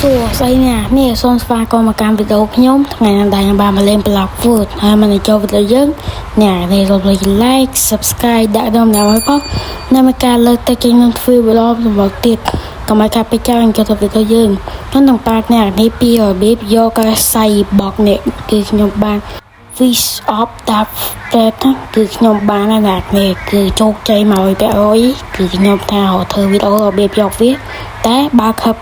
សួស្តីអ្នកនេះសូមស្វាគមន៍មកកាន់វីដេអូខ្ញុំថ្ងៃនេះដែលខ្ញុំបានមកលេង Block Food ហើយមកចូលវីដេអូយើងអ្នកនេះសូម like subscribe ដាក់ដុំណាមួយផងនិងមកការលើកទឹកចិត្តខ្ញុំធ្វើវីដេអូសម្រាប់ទៀតកុំឲ្យខាតពេលចាយចូលទៅវីដេអូយើងខ្ញុំនឹងប៉ាអ្នកនេះពីរបៀបយកកសៃបកនេះគឺខ្ញុំបាន fish of that plate គឺខ្ញុំបានណានេះគឺជោគជ័យមក100%គឺខ្ញុំថាធ្វើវីដេអូរបៀបយកវាតែបើខឹប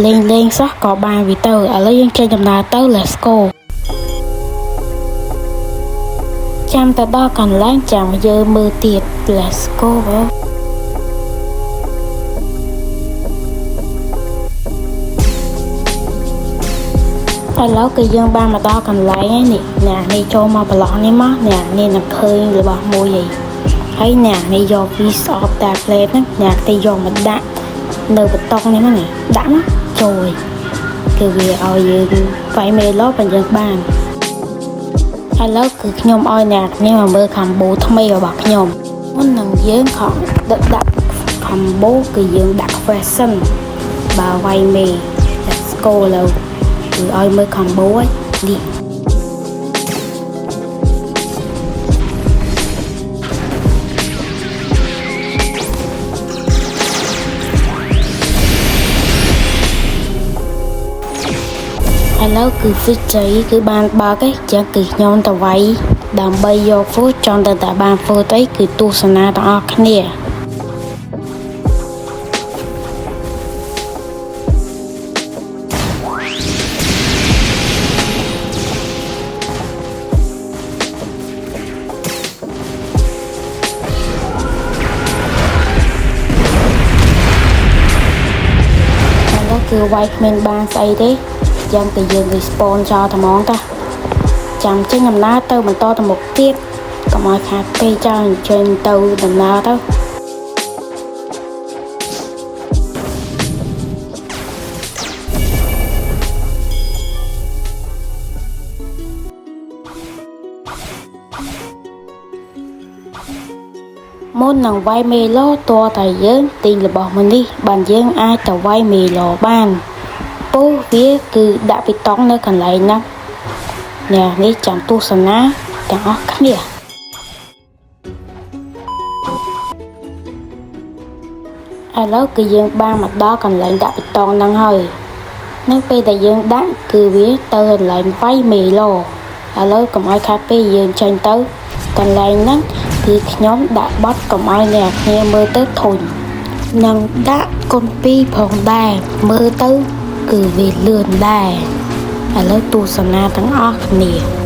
លេងសោះក៏បានវាទៅឥឡូវយើងចេញដំណើរទៅ let's go ចាំទៅដល់កន្លែងចាំយើងមើលទៀត let's go ឥឡូវគឺយើងបានមកដល់កន្លែងហើយនេះអ្នកនេះចូលមកប្រឡោះនេះមកអ្នកនេះនឹងឃើញរបស់មួយហើយអ្នកនេះយក fish of that plate ហ្នឹងអ្នកទៅយកមកដាក់នៅបតុងនេះហ្នឹងដាក់ណាចូលគឺវាឲ្យយើងវាយមេឡូបញ្យើងបានឥឡូវគឺខ្ញុំឲ្យអ្នកនេះមកមើល combo ថ្មីរបស់ខ្ញុំមុននឹងយើងខំដាក់ combo គឺយើងដាក់ question បើវាយមេ let's go លើគឺឲ្យមើល combo នេះឥឡូវគឺ fish ជ័យគឺបានបើកឯងចឹងគឺខ្ញុំទៅវាយដើម្បីយក food ចង់ទៅតែបាន food អីគឺទស្សនាទាំងអស់គ្នាគឺវាយគ្មានបានស្អីទេចឹងគឺយើង respawn ចោលតែហ្មងតាចាំចេញដំណើរទៅបន្តទៅមុខទៀតកុំឲ្យខាតពេលចោលចេញទៅដំណើរទៅមុននឹងវាយមេឡូតើតែយើងទីរបស់មួយនេះបានយើងអាចទៅវាយមេឡូបានពោះវាគឺដាក់ពីតង់នៅកន្លែងហ្នឹងអ្នកនេះចាំទស្សនាទាំងអស់គ្នាឥឡូវគឺយើងបានមកដល់កន្លែងដាក់ពីតង់ហ្នឹងហើយនៅពេលដែលយើងដាក់គឺវាទៅកន្លែងវាយមេឡូឥឡូវកុំឲ្យខាតពេលយើងចេញទៅកន្លែងហ្នឹងគឺខ្ញុំដាក់បត់កុំឲ្យអ្នកគ្នាមើលទៅធុញនឹងដាក់កុំពីផងដែរមើលទៅគឺវាលឿនដែរឥឡូវទស្សនាទាំងអស់គ្នា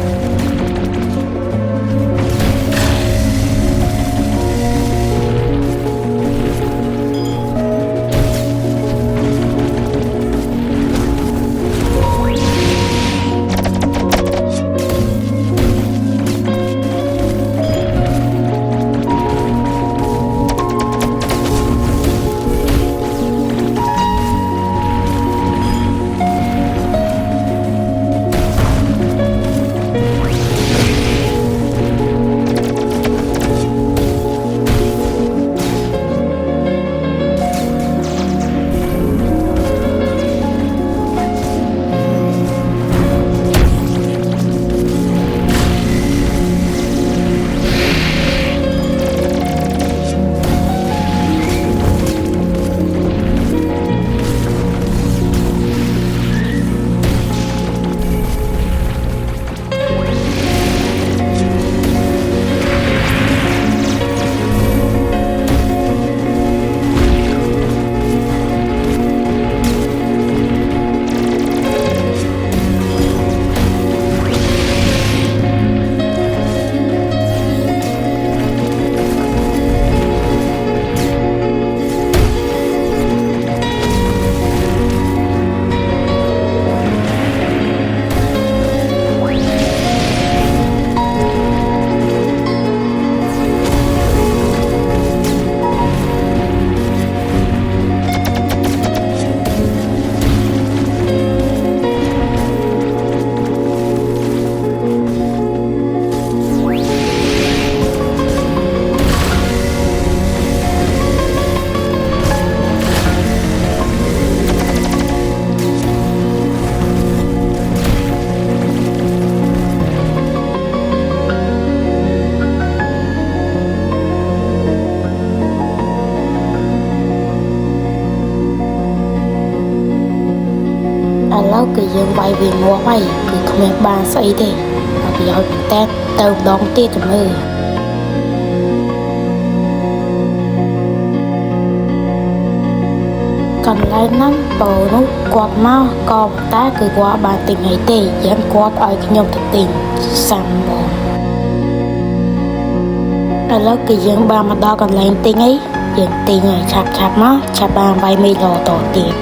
ឥឡូវគឺយើងវាយវាងាប់ហើយគឺគ្មានបានស្អីទេប្រយោជន៍តែទៅម្ដងទៀតទៅមើលកន្លែងហ្នឹងបោនោះគាត់មកក៏តែគឺគាត់បានទិញអីទេយ៉ាងគាត់ឲ្យខ្ញុំទៅទិញសាំបងឥឡូវគឺយើងបានមកដល់កន្លែងទិញអីយើងទិញឲ្យឆាប់មកឆាប់បានវាយមីឡតទៀត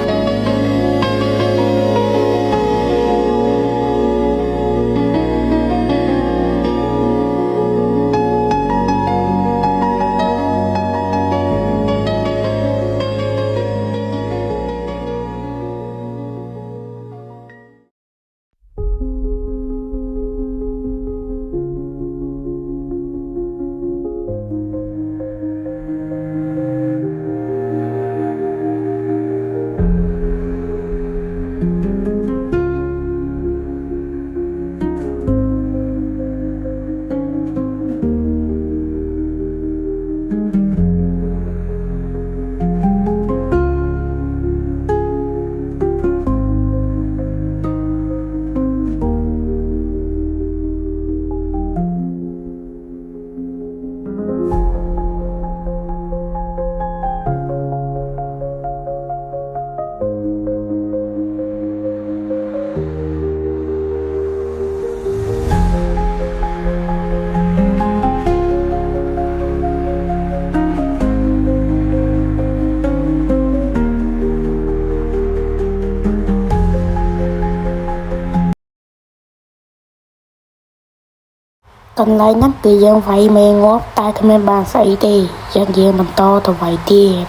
កន្លែងហ្នឹងគឺយើងវាយមេងាប់តែគ្មានបានស្អីទេយ៉ាងយើងបន្តទៅវាយទៀត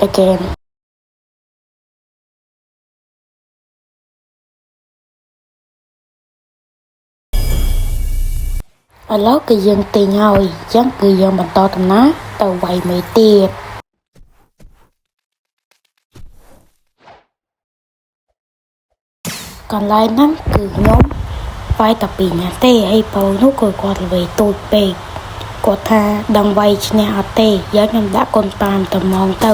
តែគេឥឡូវគឺយើងទិញហើយអញ្ចឹងគឺយើងបន្តដំណើរទៅវាយមេទៀតកន្លែងហ្នឹងគឺខ្ញុំវាយតែពីរនាក់ទេហើយបោនោះក៏គាត់ល្វីទូចពេកគាត់ថាដឹងវាយឈ្នះអត់ទេយ៉ាងខ្ញុំដាក់កូនប៉ាមទៅម៉ងទៅ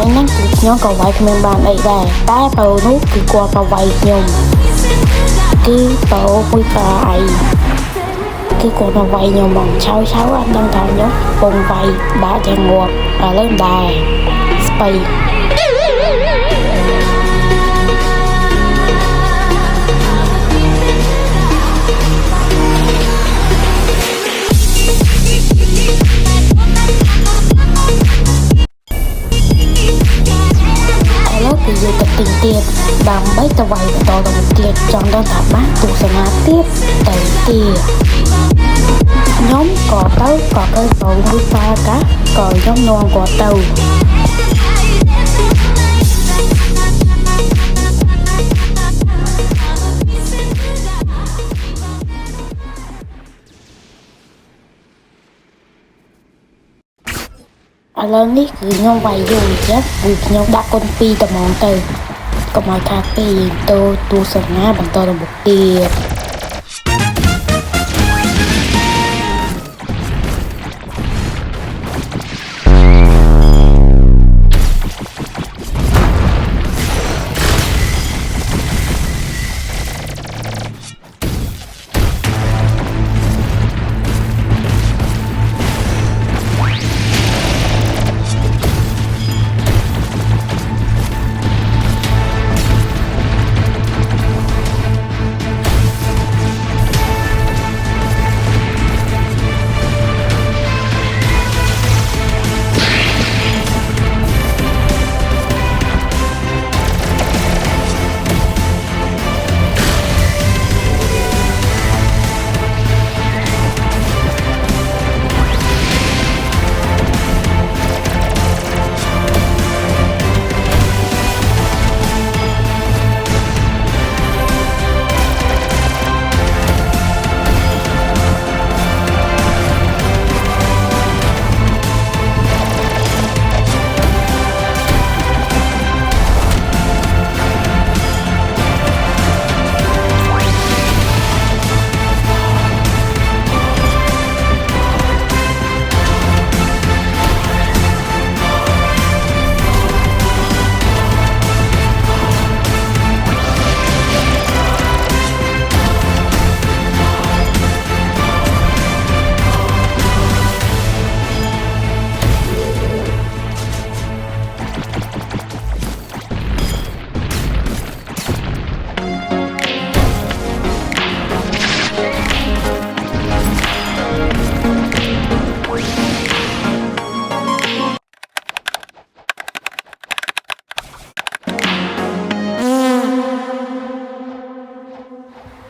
ហ្នឹងគឺខ្ញុំក៏វាយគ្មានបានអីដែរតែបោនោះគឺគាត់ទៅវាយខ្ញុំគឺបោមួយប៉ាអីគឺគាត់ទៅវាយខ្ញុំមកឆៅអត់ដឹងថាខ្ញុំពងវាយបាក់ទាំងងាប់ឥឡូវដែរស្បៃគឺយើងទៅទិញទៀតដើម្បីទៅវាយបន្តទៅទៀតចង់ដឹងថាបានទស្សនាទៀតទៅទៀតខ្ញុំក៏ទៅក៏ឃើញបងមួយប៉ាកាក៏ខ្ញុំនាំគាត់ទៅឥឡូវនេះគឺខ្ញុំវាយយូរចឹងគឺខ្ញុំដាក់កូន2ត្មងទៅកុំឲ្យខាតពេកទៅទស្សនាបន្តទៅមុខទៀត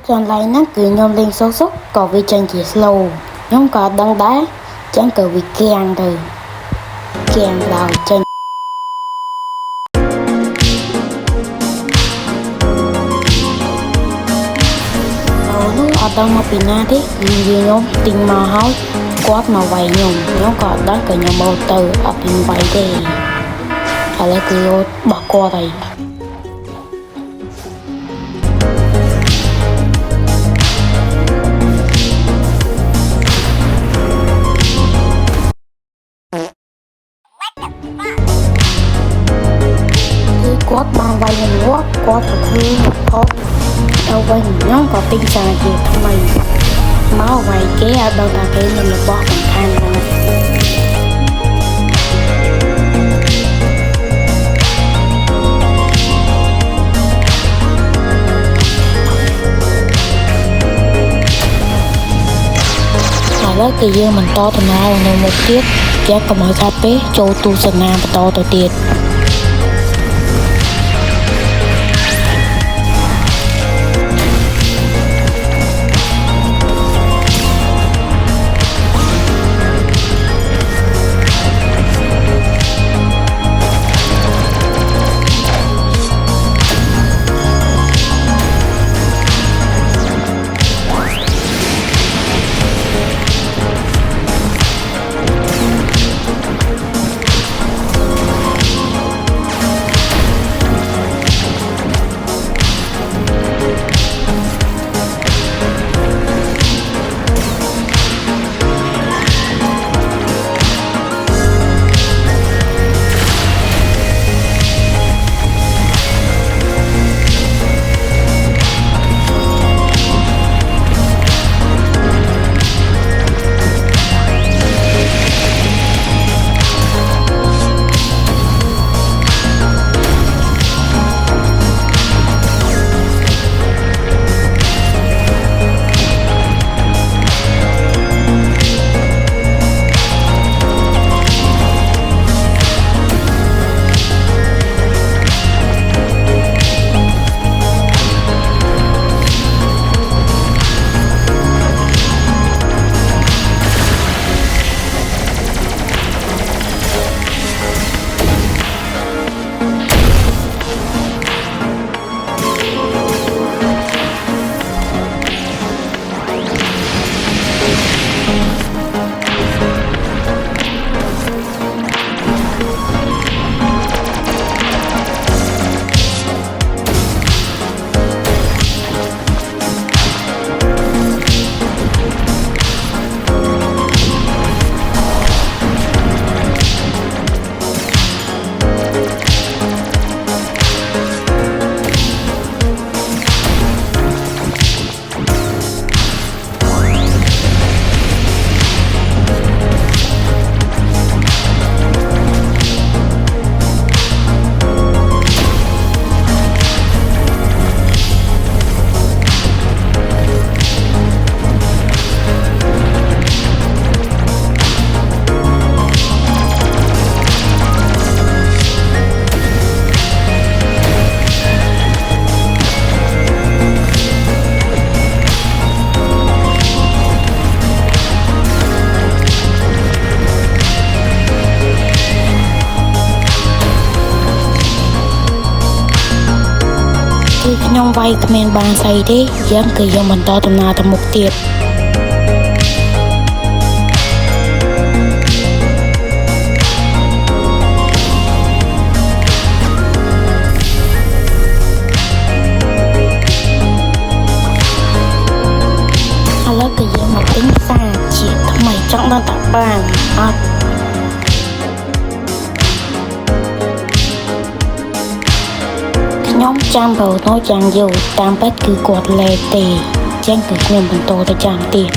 Chọn lại nó cứ nhôm lên số xúc có vì chân chỉ slow nhóm có đăng đá chẳng cờ vì kèn từ kèn đào chân lúc ở đâu mà bị na thế vì nhóm tình mà hỏi quát mà vay nhóm có đăng cờ nhóm bầu từ ở tình vay thì ở đây cứ bỏ qua đây quát mang vay mình quát thật hư có đâu vay nhóm có tinh sản gì thằng mày máu vay kế ở đâu ta kế nên là bỏ bằng than rồi lớp cái dương mình to từ nào là một tiết chắc có mọi cà phê cho tu sân nam và to từ tiệt nhông vay comment bàn xây thế dân cứ dân mình to tầm nào tầm một tiệt lớp cứ dân một tính xa chỉ thằng mày chọn đang tập bàn nhóm trăm bầu nói chẳng dù tam bất cứ quạt lệ tì chẳng cứ nguyên bằng tô ta chẳng tiền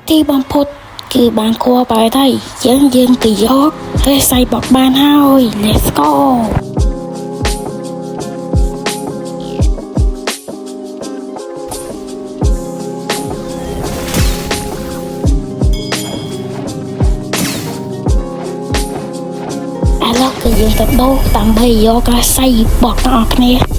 ที่បំផុតគឺបានខួរបាយហើយយើងទៅយកហើយใส่បបបានហើយ let's go ឥឡូវគឺយើងទៅដូរដើម្បីយកការใส่បបទាំងអស់គ្នា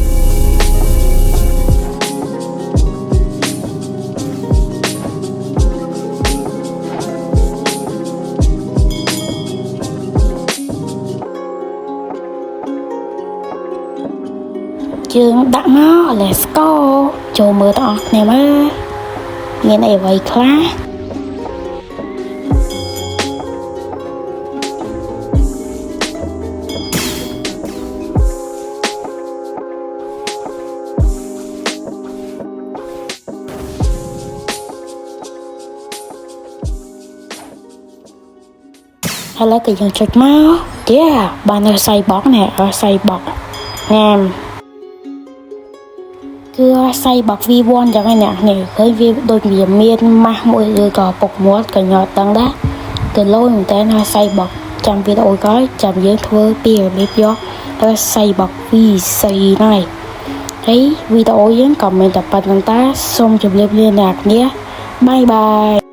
យើងដាក់មក let's go ចូលមើលទាំងអស់គ្នាមើលមានអីអ្វីខ្លះឥឡូវគឺយើងចុចមកបានใส่បកនេះใส่បកងាមគឺใส่បក V1 ចឹងឯនេះឃើញវាដូចវាមានម៉ាស់មួយឬក៏ពុកមាត់ក៏ញ៉ាត់ដឹងដែរគឺលូនតែណាใส่បកចាំវីដេអូក្រោយចាំយើងធ្វើពីរបៀបយកទៅใส่បក V4 នេះហើយវីដេអូយើងក៏មានតែប៉ុណ្្នឹងតាសូមជម្រាបលាអ្នកគ្នាបាយបាយ